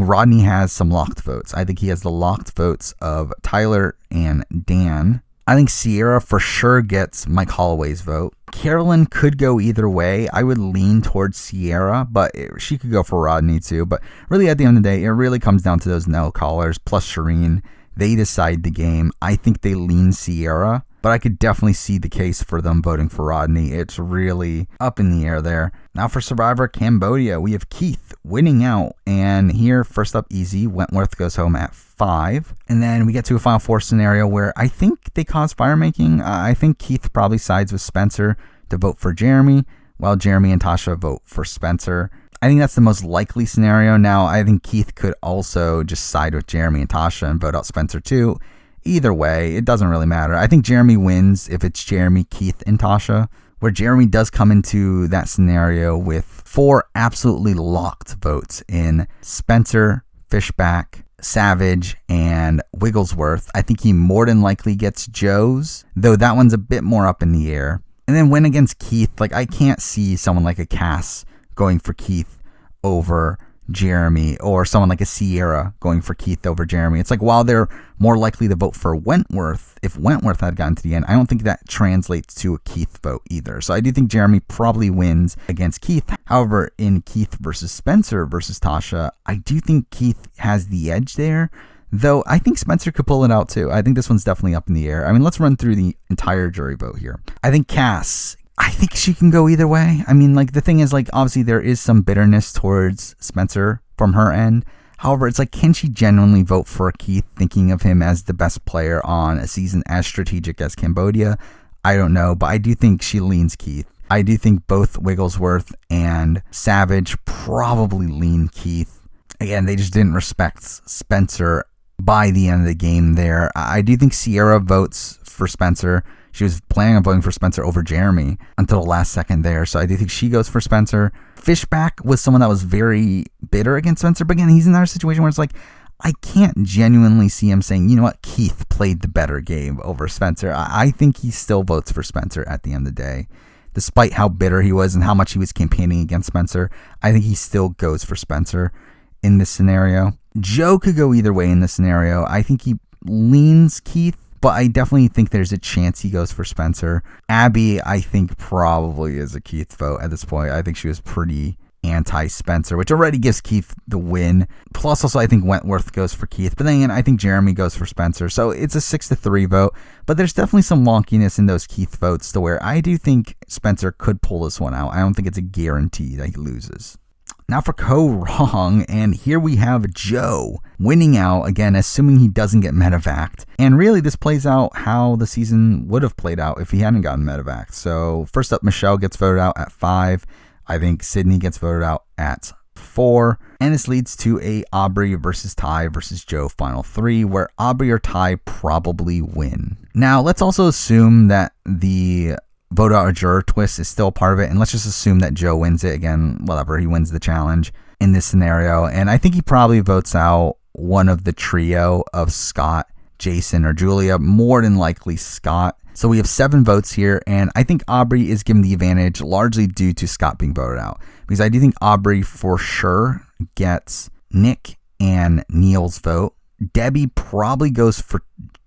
A: Rodney has some locked votes. I think he has the locked votes of Tyler and Dan. I think Sierra for sure gets Mike Holloway's vote. Carolyn could go either way. I would lean towards Sierra, but she could go for Rodney too. But really, at the end of the day, it really comes down to those no-callers plus Shireen. They decide the game. I think they lean Sierra, but I could definitely see the case for them voting for Rodney. It's really up in the air there. Now for Survivor Cambodia, we have Keith winning out, and here, first up easy, Wentworth goes home at 5, and then we get to a Final 4 scenario where I think they cause fire-making. I think Keith probably sides with Spencer to vote for Jeremy, while Jeremy and Tasha vote for Spencer. I think that's the most likely scenario. Now, I think Keith could also just side with Jeremy and Tasha and vote out Spencer too. Either way, it doesn't really matter. I think Jeremy wins if it's Jeremy, Keith, and Tasha, where Jeremy does come into that scenario with 4 absolutely locked votes in Spencer, Fishback, Savage, and Wigglesworth. I think he more than likely gets Joe's, though that one's a bit more up in the air. And then win against Keith, like I can't see someone like a Cass going for Keith over Jeremy, or someone like a Sierra going for Keith over Jeremy. It's like, while they're more likely to vote for Wentworth, if Wentworth had gotten to the end, I don't think that translates to a Keith vote either. So I do think Jeremy probably wins against Keith. However, in Keith versus Spencer versus Tasha, I do think Keith has the edge there, though I think Spencer could pull it out too. I think this one's definitely up in the air. I mean, let's run through the entire jury vote here. I think Cass, I think she can go either way. I mean, like, the thing is, like, obviously there is some bitterness towards Spencer from her end. However, it's like, can she genuinely vote for Keith, thinking of him as the best player on a season as strategic as Cambodia? I don't know, but I do think she leans Keith. I do think both Wigglesworth and Savage probably lean Keith. Again, they just didn't respect Spencer by the end of the game there. I do think Sierra votes for Spencer. She was planning on voting for Spencer over Jeremy until the last second there. So I do think she goes for Spencer. Fishback was someone that was very bitter against Spencer. But again, he's in another situation where it's like, I can't genuinely see him saying, you know what, Keith played the better game over Spencer. I think he still votes for Spencer at the end of the day. Despite how bitter he was and how much he was campaigning against Spencer, I think he still goes for Spencer in this scenario. Joe could go either way in this scenario. I think he leans Keith, but I definitely think there's a chance he goes for Spencer. Abby, I think, probably is a Keith vote at this point. I think she was pretty anti-Spencer, which already gives Keith the win. Plus, also, I think Wentworth goes for Keith. But then again, I think Jeremy goes for Spencer. So it's a 6-3 vote. But there's definitely some wonkiness in those Keith votes to where I do think Spencer could pull this one out. I don't think it's a guarantee that he loses. Now for Koah Rong, and here we have Joe winning out, again, assuming he doesn't get medevaced. And really, this plays out how the season would have played out if he hadn't gotten medevaced. So first up, Michelle gets voted out at 5. I think Sydney gets voted out at 4. And this leads to a Aubrey versus Ty versus Joe final 3, where Aubrey or Ty probably win. Now, let's also assume that the vote out a juror twist is still part of it, and let's just assume that Joe wins it. Again, whatever, he wins the challenge in this scenario, and I think he probably votes out one of the trio of Scott, Jason, or Julia, more than likely Scott. So we have 7 votes here, and I think Aubrey is given the advantage largely due to Scott being voted out, because I do think Aubrey for sure gets Nick and Neil's vote. Debbie probably goes for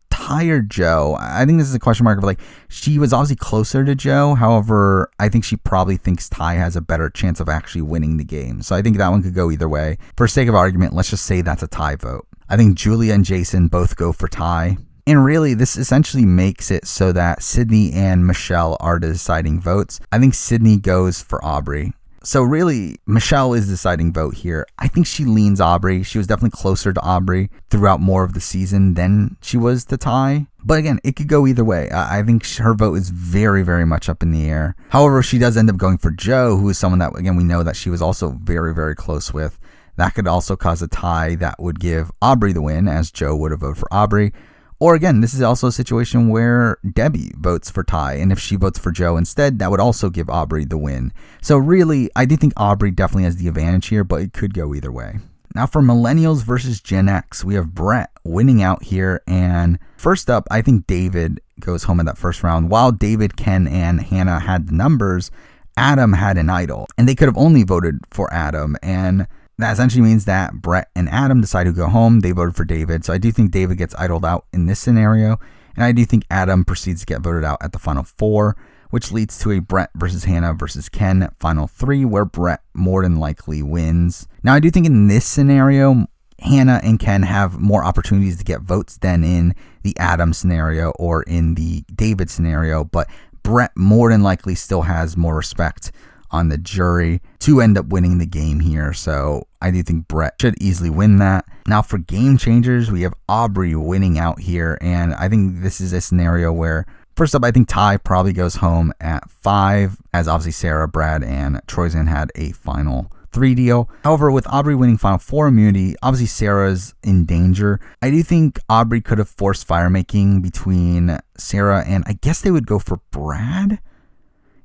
A: Ty or Joe. I think this is a question mark of, like, she was obviously closer to Joe. However, I think she probably thinks Ty has a better chance of actually winning the game. So I think that one could go either way. For sake of argument, let's just say that's a tie vote. I think Julia and Jason both go for Ty. And really, this essentially makes it so that Sydney and Michelle are the deciding votes. I think Sydney goes for Aubrey. So really, Michelle is the deciding vote here. I think she leans Aubrey. She was definitely closer to Aubrey throughout more of the season than she was to Ty. But again, it could go either way. I think her vote is very, very much up in the air. However, she does end up going for Joe, who is someone that, again, we know that she was also very, very close with. That could also cause a tie that would give Aubrey the win, as Joe would have voted for Aubrey. Or again, this is also a situation where Debbie votes for Ty, and if she votes for Joe instead, that would also give Aubrey the win. So really, I do think Aubrey definitely has the advantage here, but it could go either way. Now for Millennials versus Gen X, we have Brett winning out here, and first up, I think David goes home in that first round. While David, Ken, and Hannah had the numbers, Adam had an idol, and they could have only voted for Adam, and that essentially means that Brett and Adam decide to go home. They voted for David. So I do think David gets idled out in this scenario. And I do think Adam proceeds to get voted out at the final 4, which leads to a Brett versus Hannah versus Ken final 3, where Brett more than likely wins. Now, I do think in this scenario, Hannah and Ken have more opportunities to get votes than in the Adam scenario or in the David scenario. But Brett more than likely still has more respect on the jury to end up winning the game here. So I do think Brett should easily win that. Now for game changers, we have Aubrey winning out here. And I think this is a scenario where, first up, I think Ty probably goes home at 5, as obviously Sarah, Brad, and Troyzan had a final 3 deal. However, with Aubrey winning final 4 immunity, obviously Sarah's in danger. I do think Aubrey could have forced fire making between Sarah and I guess they would go for Brad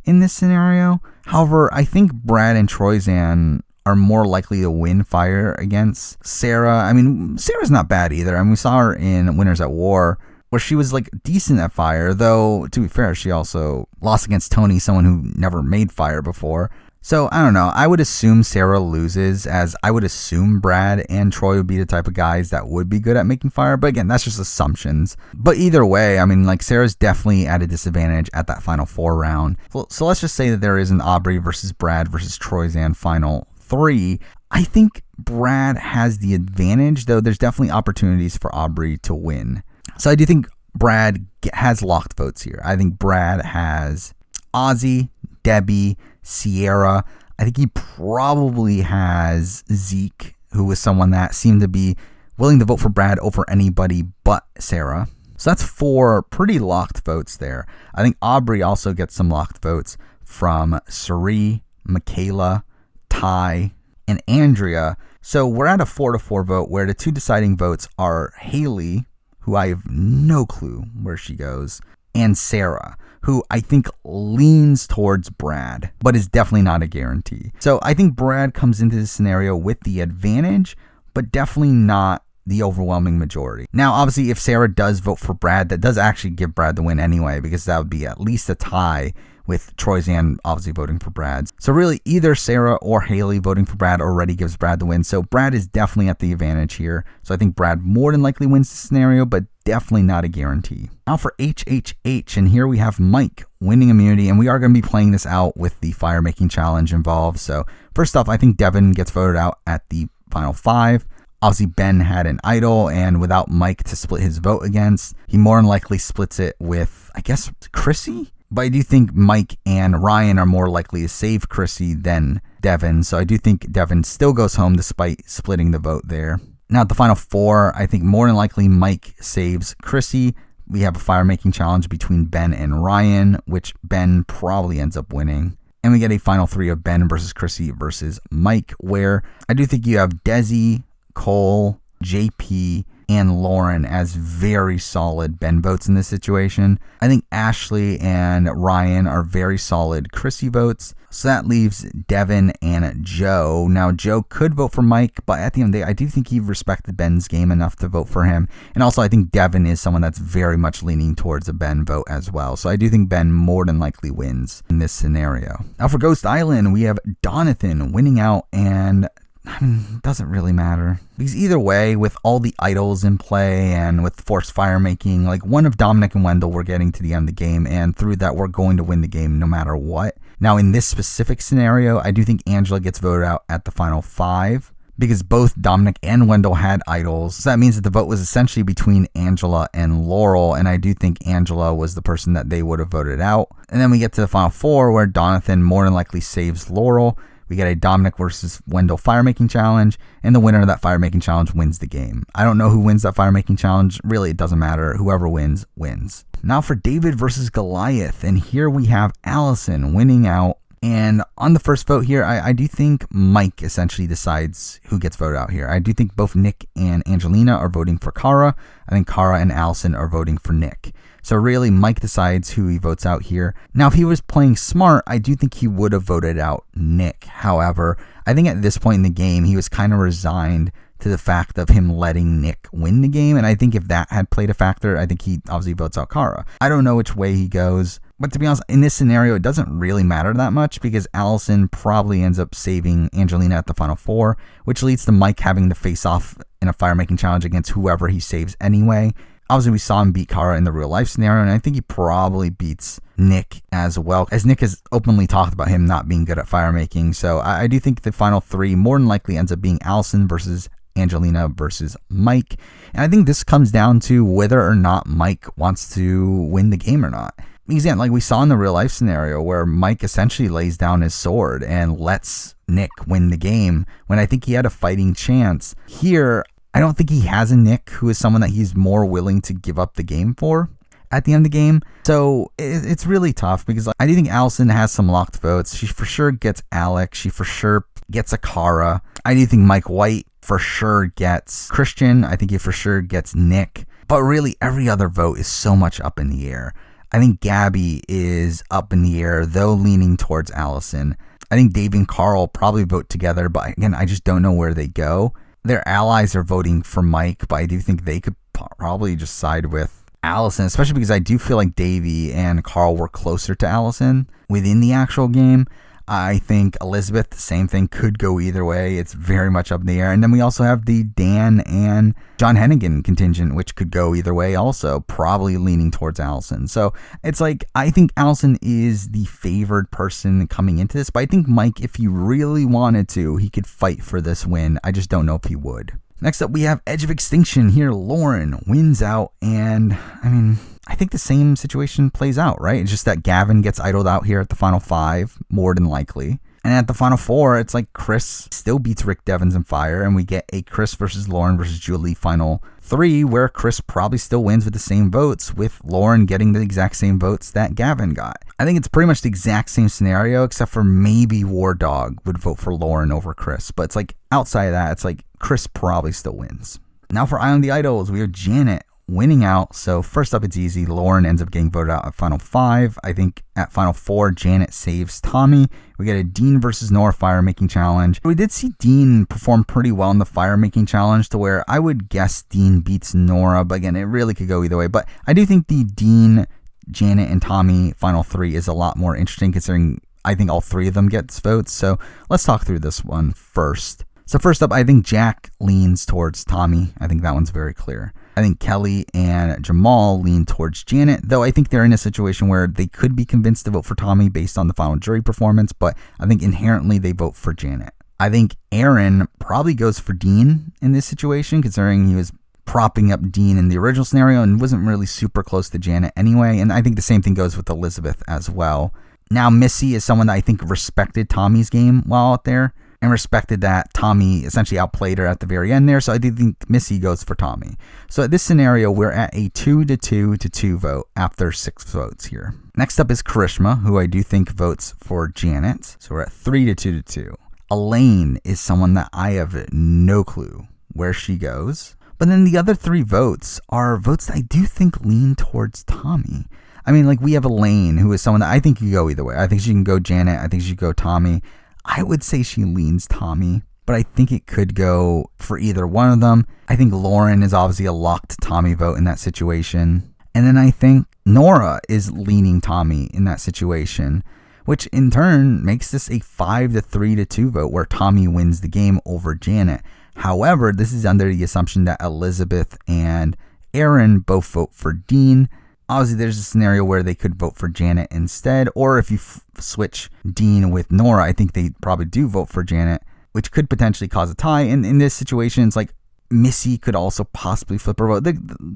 A: in this scenario. However, I think Brad and Troyzan are more likely to win fire against Sarah. I mean, Sarah's not bad either. I mean, we saw her in Winners at War, where she was like decent at fire, though to be fair, she also lost against Tony, someone who never made fire before. So I don't know. I would assume Sarah loses, as I would assume Brad and Troy would be the type of guys that would be good at making fire. But again, that's just assumptions. But either way, I mean, like, Sarah's definitely at a disadvantage at that final 4 round. So let's just say that there is an Aubrey versus Brad versus Troyzan final 3. I think Brad has the advantage, though there's definitely opportunities for Aubrey to win. So I do think Brad has locked votes here. I think Brad has Ozzy, Debbie, Sierra. I think he probably has Zeke, who was someone that seemed to be willing to vote for Brad over anybody but Sarah. So that's 4 pretty locked votes there. I think Aubrey also gets some locked votes from Suri, Michaela, Ty, and Andrea. So we're at a 4-4 vote, where the 2 deciding votes are Haley, who I have no clue where she goes, and Sarah, who I think leans towards Brad, but is definitely not a guarantee. So I think Brad comes into this scenario with the advantage, but definitely not the overwhelming majority. Now, obviously, if Sarah does vote for Brad, that does actually give Brad the win anyway, because that would be at least a tie, with Troyzan obviously voting for Brad. So really, either Sarah or Haley voting for Brad already gives Brad the win. So Brad is definitely at the advantage here. So I think Brad more than likely wins the scenario, but definitely not a guarantee. Now for HHH, and here we have Mike winning immunity, and we are going to be playing this out with the fire making challenge involved. So first off, I think Devin gets voted out at the final 5. Obviously, Ben had an idol, and without Mike to split his vote against, he more than likely splits it with, I guess, Chrissy? But I do think Mike and Ryan are more likely to save Chrissy than Devin. So I do think Devin still goes home despite splitting the vote there. Now at the final 4, I think more than likely Mike saves Chrissy. We have a fire making challenge between Ben and Ryan, which Ben probably ends up winning. And we get a final 3 of Ben versus Chrissy versus Mike, where I do think you have Desi, Cole, JP, and Lauren as very solid Ben votes in this situation. I think Ashley and Ryan are very solid Chrissy votes. So that leaves Devin and Joe. Now, Joe could vote for Mike, but at the end of the day, I do think he respected Ben's game enough to vote for him. And also, I think Devin is someone that's very much leaning towards a Ben vote as well. So I do think Ben more than likely wins in this scenario. Now for Ghost Island, we have Donathan winning out, and I mean, it doesn't really matter, because either way, with all the idols in play and with forced fire making, like, one of Dominic and Wendell, we're getting to the end of the game, and through that, we're going to win the game no matter what. Now, in this specific scenario, I do think Angela gets voted out at the final 5, because both Dominic and Wendell had idols. So that means that the vote was essentially between Angela and Laurel, and I do think Angela was the person that they would have voted out. And then we get to the final 4, where Donathan more than likely saves Laurel. We get a Dominic versus Wendell fire-making challenge, and the winner of that fire-making challenge wins the game. I don't know who wins that fire-making challenge. Really, it doesn't matter. Whoever wins, wins. Now for David versus Goliath, and here we have Allison winning out. And on the first vote here, I do think Mike essentially decides who gets voted out here. I do think both Nick and Angelina are voting for Cara. I think Cara and Allison are voting for Nick. So really, Mike decides who he votes out here. Now, if he was playing smart, I do think he would have voted out Nick. However, I think at this point in the game, he was kind of resigned to the fact of him letting Nick win the game. And I think if that had played a factor, I think he obviously votes out Cara. I don't know which way he goes. But to be honest, in this scenario, it doesn't really matter that much, because Allison probably ends up saving Angelina at the final 4, which leads to Mike having to face off in a fire-making challenge against whoever he saves anyway. Obviously, we saw him beat Cara in the real life scenario, and I think he probably beats Nick as well, as Nick has openly talked about him not being good at fire making. So I do think the final 3 more than likely ends up being Allison versus Angelina versus Mike. And I think this comes down to whether or not Mike wants to win the game or not. Because again, like we saw in the real life scenario, where Mike essentially lays down his sword and lets Nick win the game when I think he had a fighting chance. Here, I don't think he has a Nick who is someone that he's more willing to give up the game for at the end of the game. So it's really tough, because I do think Allison has some locked votes. She for sure gets Alex. She for sure gets a Cara. I do think Mike White for sure gets Christian. I think he for sure gets Nick. But really, every other vote is so much up in the air. I think Gabby is up in the air, though leaning towards Allison. I think Dave and Carl probably vote together, but again, I just don't know where they go. Their allies are voting for Mike, but I do think they could probably just side with Allison, especially because I do feel like Davey and Carl were closer to Allison within the actual game. I think Elizabeth, the same thing, could go either way. It's very much up in the air. And then we also have the Dan and John Hennigan contingent, which could go either way also, probably leaning towards Allison. So it's like, I think Allison is the favored person coming into this, but I think Mike, if he really wanted to, he could fight for this win. I just don't know if he would. Next up, we have Edge of Extinction here. Lauren wins out, and I think the same situation plays out, right? It's just that Gavin gets idled out here at the final 5, more than likely. And at the final 4, it's like Chris still beats Rick Devens in fire, and we get a Chris versus Lauren versus Julie final 3, where Chris probably still wins with the same votes, with Lauren getting the exact same votes that Gavin got. I think it's pretty much the exact same scenario, except for maybe War Dog would vote for Lauren over Chris. But it's like, outside of that, it's like Chris probably still wins. Now for Island of the Idols, we have Janet winning out. So first up, it's easy. Lauren ends up getting voted out at final 5. I think at final 4, Janet saves Tommy. We get a Dean versus Nora fire making challenge. We did see Dean perform pretty well in the fire making challenge, to where I would guess Dean beats Nora, but again, it really could go either way. But I do think the Dean, Janet, and Tommy final 3 is a lot more interesting, considering I think all 3 of them gets votes. So let's talk through this one first. So first up, I think Jack leans towards Tommy. I think that one's very clear. I think Kelly and Jamal lean towards Janet, though I think they're in a situation where they could be convinced to vote for Tommy based on the final jury performance, but I think inherently they vote for Janet. I think Aaron probably goes for Dean in this situation, considering he was propping up Dean in the original scenario and wasn't really super close to Janet anyway, and I think the same thing goes with Elizabeth as well. Now Missy is someone that I think respected Tommy's game while out there, and respected that Tommy essentially outplayed her at the very end there, so I do think Missy goes for Tommy. So at this scenario, we're at a 2-2 vote after 6 votes here. Next up is Karishma, who I do think votes for Janet, so we're at 3-2. Elaine is someone that I have no clue where she goes, but then the other 3 votes are votes that I do think lean towards Tommy. I mean, like, we have Elaine, who is someone that I think could go either way. I think she can go Janet, I think she could go Tommy. I would say she leans Tommy, but I think it could go for either one of them. I think Lauren is obviously a locked Tommy vote in that situation. And then I think Nora is leaning Tommy in that situation, which in turn makes this a 5-3-2 vote where Tommy wins the game over Janet. However, this is under the assumption that Elizabeth and Aaron both vote for Dean. Obviously, there's a scenario where they could vote for Janet instead, or if you switch Dean with Nora, I think they probably do vote for Janet, which could potentially cause a tie. And in this situation, it's like Missy could also possibly flip her vote.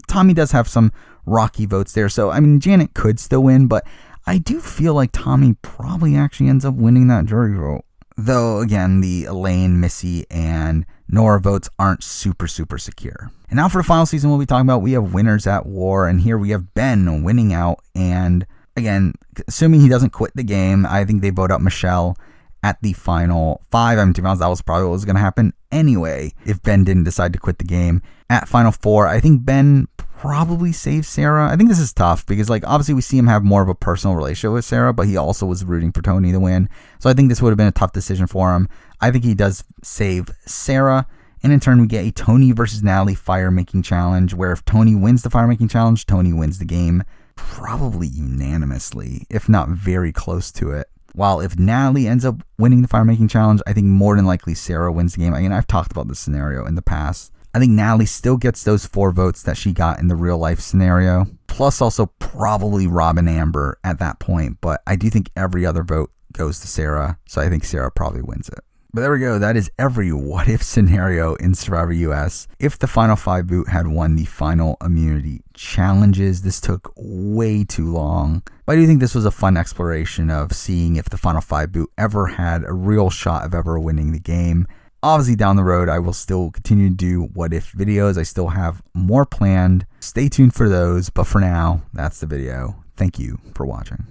A: Tommy does have some rocky votes there, so I mean, Janet could still win, but I do feel like Tommy probably actually ends up winning that jury vote. Though, again, the Elaine, Missy, and Nora votes aren't super secure. And now for the final season we'll be talking about, we have winners at war, and here we have Ben winning out. And again, assuming he doesn't quit the game, I think they vote out Michelle at the final 5. I mean, to be honest, that was probably what was going to happen anyway if Ben didn't decide to quit the game. At final 4, I think Ben probably saves Sarah. I think this is tough because, like, obviously we see him have more of a personal relationship with Sarah, but he also was rooting for Tony to win. So I think this would have been a tough decision for him. I think he does save Sarah. And in turn, we get a Tony versus Natalie fire making challenge, where if Tony wins the fire making challenge, Tony wins the game, probably unanimously, if not very close to it. While if Natalie ends up winning the fire making challenge, I think more than likely Sarah wins the game. Again, I've talked about this scenario in the past. I think Natalie still gets those 4 votes that she got in the real life scenario, plus also probably Rob and Amber at that point, but I do think every other vote goes to Sarah, so I think Sarah probably wins it. But there we go. That is every what if scenario in Survivor US. If the final 5 boot had won the final immunity challenges, this took way too long. But I do think this was a fun exploration of seeing if the final 5 boot ever had a real shot of ever winning the game. Obviously, down the road, I will still continue to do what if videos. I still have more planned. Stay tuned for those. But for now, that's the video. Thank you for watching.